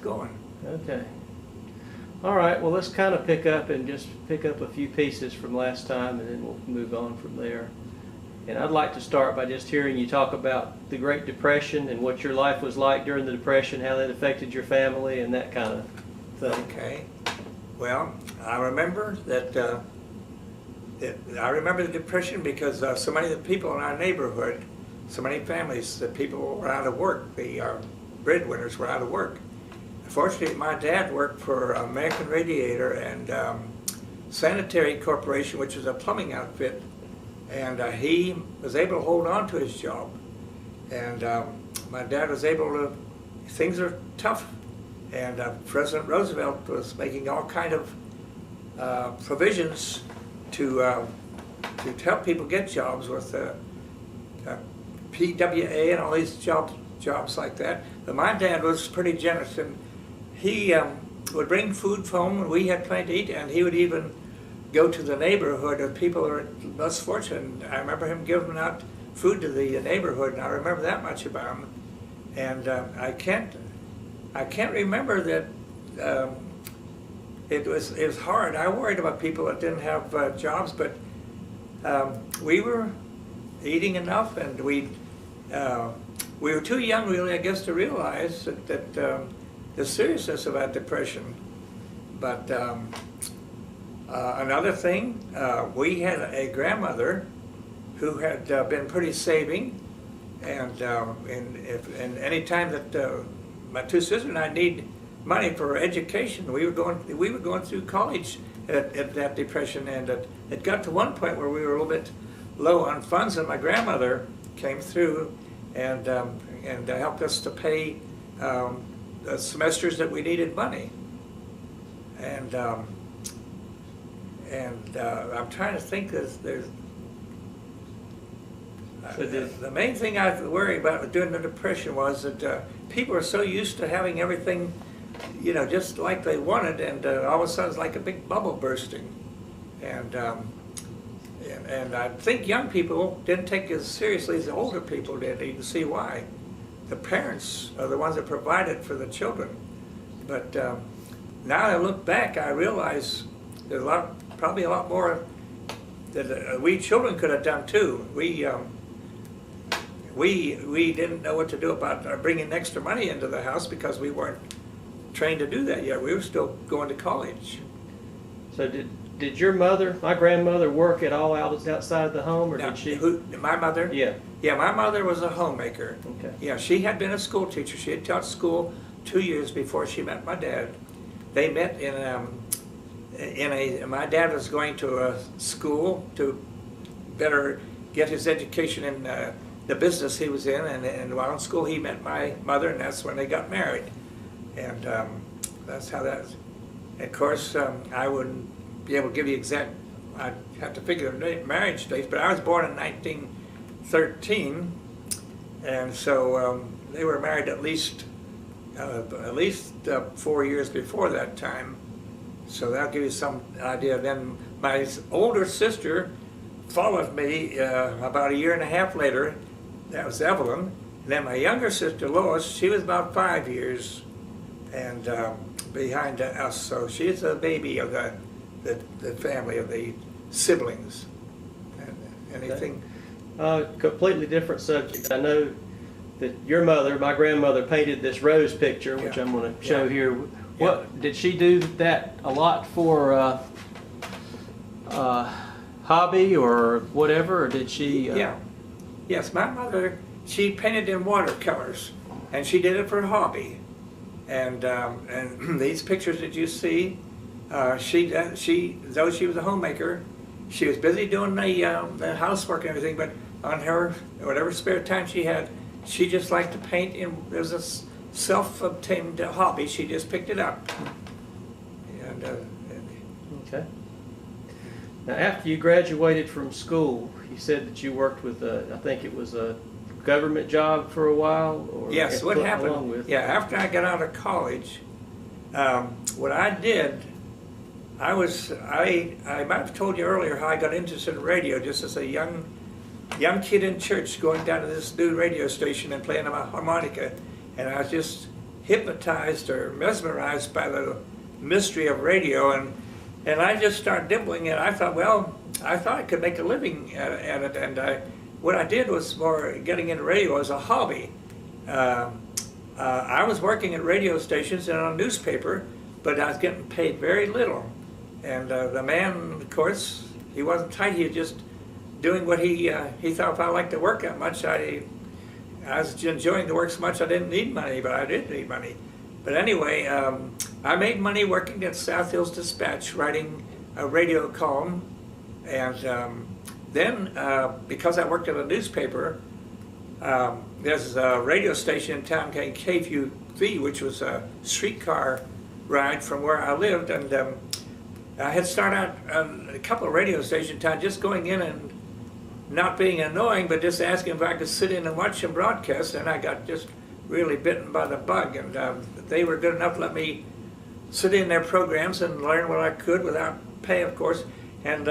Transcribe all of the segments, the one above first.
going. Okay. All right, well, let's kind of pick up a few pieces from last time, and then we'll move on from there. And I'd like to start by just hearing you talk about the Great Depression and what your life was like during the Depression, how that affected your family, and that kind of thing. Okay. Well, I remember that. I remember the Depression because so many of the people in our neighborhood, so many families, the people were out of work. The breadwinners were out of work. Fortunately, my dad worked for American Radiator and Sanitary Corporation, which is a plumbing outfit, and he was able to hold on to his job. And my dad was able to, things are tough, and President Roosevelt was making all kind of provisions to help people get jobs with PWA and all these jobs like that. But my dad was pretty generous, and he would bring food home, and we had plenty to eat, and he would even go to the neighborhood of people who are less fortunate. I remember him giving out food to the neighborhood, and I remember that much about him. And I can't remember that it was hard. I worried about people that didn't have jobs, but we were eating enough, and we were too young, really, I guess, to realize that the seriousness of that depression. But another thing, we had a grandmother who had been pretty saving, and any time that my two sisters and I need money for education, we were going through college at that depression, and it got to one point where we were a little bit low on funds, and my grandmother came through and helped us to pay the semesters that we needed money. And I'm trying to think. There's the main thing I worry about during the Depression was that people are so used to having everything, just like they wanted, and all of a sudden it's like a big bubble bursting. And I think young people didn't take it as seriously as the older people did. You can see why. The parents are the ones that provided for the children. But now that I look back, I realize there's probably a lot more that we children could have done too. We didn't know what to do about bringing extra money into the house because we weren't trained to do that yet. We were still going to college. So did your mother, my grandmother, work at all outside the home, or Now, did she? My mother? Yeah. Yeah, my mother was a homemaker. Okay. Yeah, she had been a school teacher. She had taught school 2 years before she met my dad. They met my dad was going to a school to better get his education in the business he was in, and while in school he met my mother, and that's when they got married. And that's how that is. Of course, I wouldn't be able to give you exact, I'd have to figure the marriage dates, but I was born in 1913, and so they were married at least 4 years before that time. So that'll give you some idea. Then my older sister followed me about a year and a half later. That was Evelyn. And then my younger sister Lois, she was about 5 years and behind us. So she's a baby of the family, of the siblings. And anything? Completely different subject. I know that your mother, my grandmother, painted this rose picture, which I'm going to show here. What did she do that a lot for hobby or whatever, or did she? Yes, my mother, she painted in watercolors, and she did it for hobby. And these pictures that you see, though she was a homemaker, she was busy doing the housework and everything, but on her, whatever spare time she had, she just liked to paint. There was a self-obtained hobby. She just picked it up. And okay. Now, after you graduated from school, you said that you worked with I think it was a government job for a while. Or yes. What happened? Yeah. After I got out of college, what I did, I might have told you earlier how I got interested in radio just as a young kid in church, going down to this new radio station and playing on my harmonica, and I was just hypnotized or mesmerized by the mystery of radio, and I just started dibbling, and I thought, well, I thought I could make a living at it, and what I did was more getting into radio as a hobby. I was working at radio stations and on a newspaper, but I was getting paid very little. And the man, of course, he wasn't tight. He was just doing what he thought. If I liked to work that much, I was enjoying the work so much I didn't need money, but I did need money. But anyway, I made money working at South Hills Dispatch, writing a radio column, and then because I worked at a newspaper, there's a radio station in town called KQV, which was a streetcar ride from where I lived, and I had started out on a couple of radio stations in town, just going in and not being annoying, but just asking if I could sit in and watch them broadcast, and I got just really bitten by the bug, and they were good enough to let me sit in their programs and learn what I could without pay, of course. And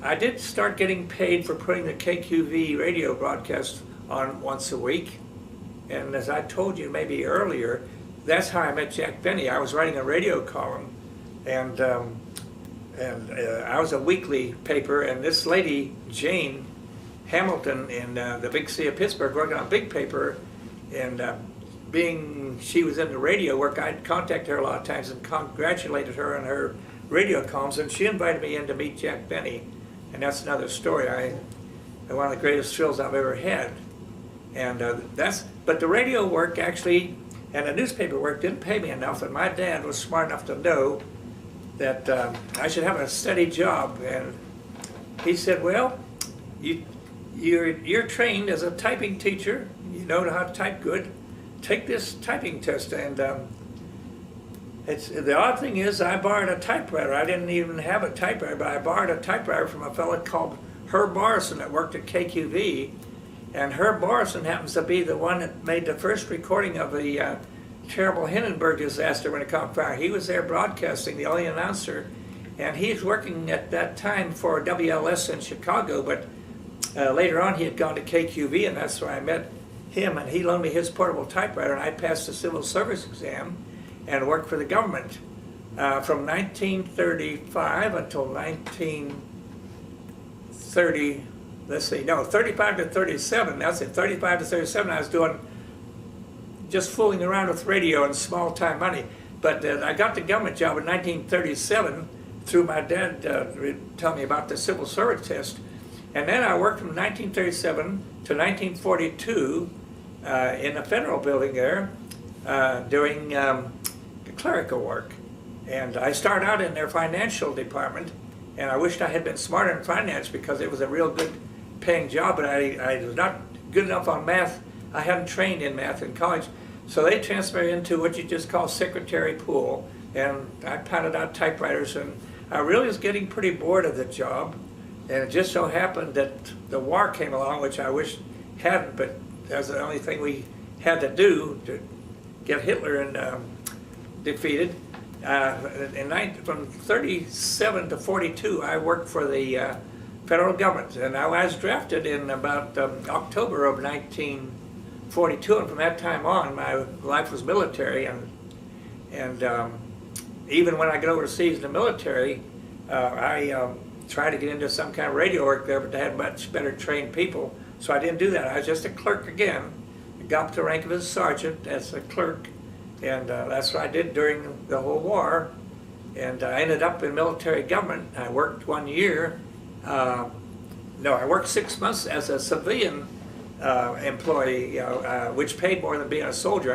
I did start getting paid for putting the KQV radio broadcast on once a week. And as I told you maybe earlier, that's how I met Jack Benny. I was writing a radio column, and I was a weekly paper, and this lady, Jane Hamilton, in the big city of Pittsburgh, worked on a big paper, and being she was into radio work, I'd contact her a lot of times and congratulated her on her radio columns, and she invited me in to meet Jack Benny, and that's another story. One of the greatest thrills I've ever had. And but the radio work actually, and the newspaper work didn't pay me enough, and my dad was smart enough to know that I should have a steady job, and he said, well, you're trained as a typing teacher, you know how to type good, take this typing test. And the odd thing is I borrowed a typewriter. I didn't even have a typewriter, but I borrowed a typewriter from a fellow called Herb Morrison that worked at KQV. And Herb Morrison happens to be the one that made the first recording of the terrible Hindenburg disaster when it caught fire. He was there broadcasting, the only announcer, and he was working at that time for WLS in Chicago, but later on he had gone to KQV, and that's where I met him, and he loaned me his portable typewriter, and I passed the civil service exam and worked for the government from 1935 until 1930. Let's see, no, 35 to 37. That's it, 35 to 37. I was doing just fooling around with radio and small time money. But I got the government job in 1937 through my dad telling me about the civil service test. And then I worked from 1937 to 1942 in a federal building there doing clerical work. And I started out in their financial department, and I wished I had been smarter in finance because it was a real good paying job, but I was not good enough on math. I hadn't trained in math in college, so they transferred into what you just call secretary pool, and I pounded out typewriters, and I really was getting pretty bored of the job, and it just so happened that the war came along, which I wish hadn't, but that's the only thing we had to do to get Hitler defeated. From 37 to 42, I worked for the federal government, and I was drafted in about October of 1942, and from that time on, my life was military, and even when I got overseas in the military, I tried to get into some kind of radio work there, but they had much better trained people, so I didn't do that. I was just a clerk again. I got up to the rank of a sergeant as a clerk, and that's what I did during the whole war. And I ended up in military government. I worked 1 year. I worked 6 months as a civilian employee, which paid more than being a soldier.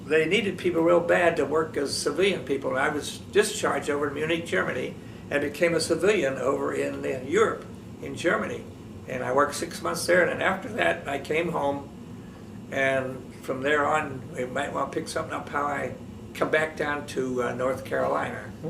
They needed people real bad to work as civilian people. And I was discharged over in Munich, Germany, and became a civilian over in Europe, in Germany. And I worked 6 months there, and then after that, I came home, and from there on, we might want to pick something up how I come back down to North Carolina.